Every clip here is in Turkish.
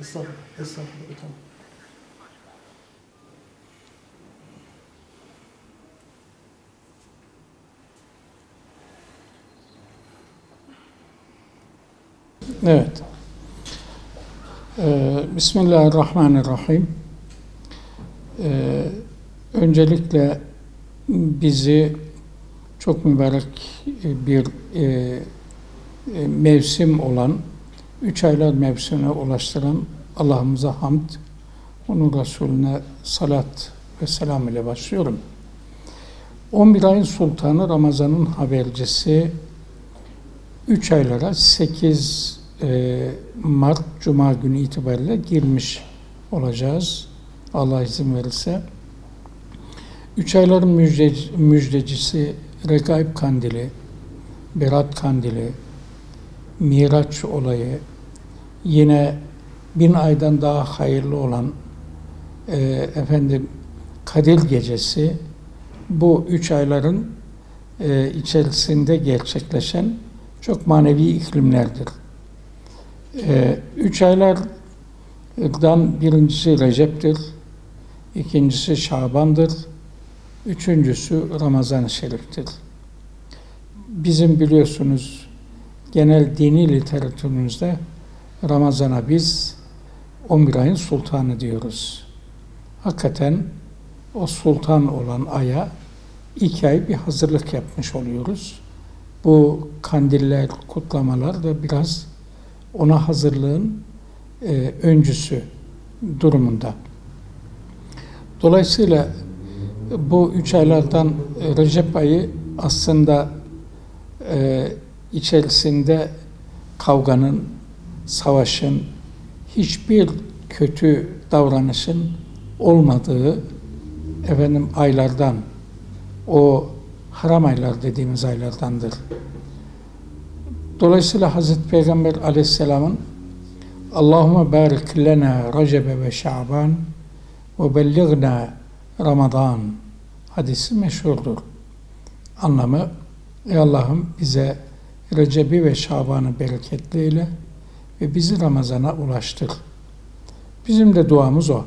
Estağfurullah, estağfurullah. Tamam. Evet. Bismillahirrahmanirrahim. Öncelikle bizi çok mübarek bir mevsim olan, 3 aylar mevsimine ulaştıran Allah'ımıza hamd, onun Resulüne salat ve selam ile başlıyorum. 11 ayın sultanı, Ramazan'ın habercisi, 3 aylara 8 Mart Cuma günü itibariyle girmiş olacağız. Allah izin verirse. 3 ayların müjdecisi Regaib Kandili, Berat Kandili, Miraç olayı, yine 1000 aydan daha hayırlı olan Kadir Gecesi, bu 3 ayların içerisinde gerçekleşen çok manevi iklimlerdir. 3 aylardan birincisi Recep'tir, ikincisi Şaban'dır, üçüncüsü Ramazan-ı Şerif'tir. Bizim biliyorsunuz genel dini literatürümüzde Ramazan'a biz 11 ayın sultanı diyoruz. Hakikaten o sultan olan aya 2 ay bir hazırlık yapmış oluyoruz. Bu kandiller, kutlamalar da biraz ona hazırlığın öncüsü durumunda. Dolayısıyla bu 3 aylardan Recep ayı aslında içerisinde kavganın, savaşın, hiçbir kötü davranışın olmadığı aylardan, o haram aylar dediğimiz aylardandır. Dolayısıyla Hazreti Peygamber Aleyhisselam'ın Allahümme barik lena Recebe ve Şaban ve bellighna Ramazan hadisi meşhurdur. Anlamı, ey Allah'ım bize Recep'i ve Şaban'ı bereketli eyle ve bizi Ramazan'a ulaştır. Bizim de duamız o.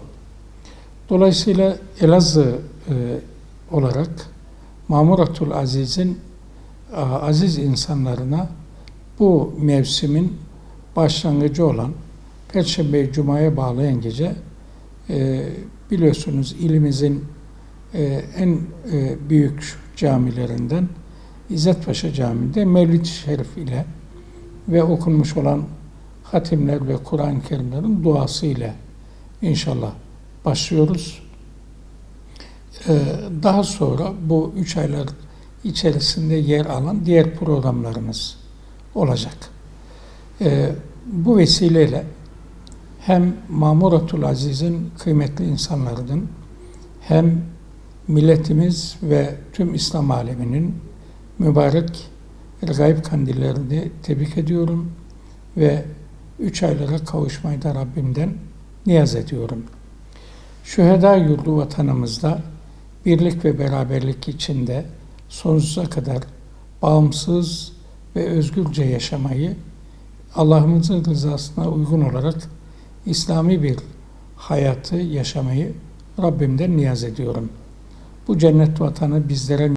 Dolayısıyla Elazığ olarak Mamuratul Aziz'in aziz insanlarına bu mevsimin başlangıcı olan Perşembe Cuma'ya bağlayan gece biliyorsunuz ilimizin en büyük camilerinden İzzet Paşa Camii'nde Mevlid-i Şerif ile ve okunmuş olan hatimler ve Kur'an-ı Kerimlerin duası ile inşallah başlıyoruz. Daha sonra bu 3 aylar içerisinde yer alan diğer programlarımız olacak. Bu vesileyle hem Mamuratul Aziz'in kıymetli insanlarının hem milletimiz ve tüm İslam aleminin mübarek Regaib kandillerini tebrik ediyorum ve 3 aylara kavuşmayı da Rabbimden niyaz ediyorum. Şühedâ yurdu vatanımızda birlik ve beraberlik içinde sonsuza kadar bağımsız ve özgürce yaşamayı, Allah'ımızın rızasına uygun olarak İslami bir hayatı yaşamayı Rabbimden niyaz ediyorum. Bu cennet vatanı bizlere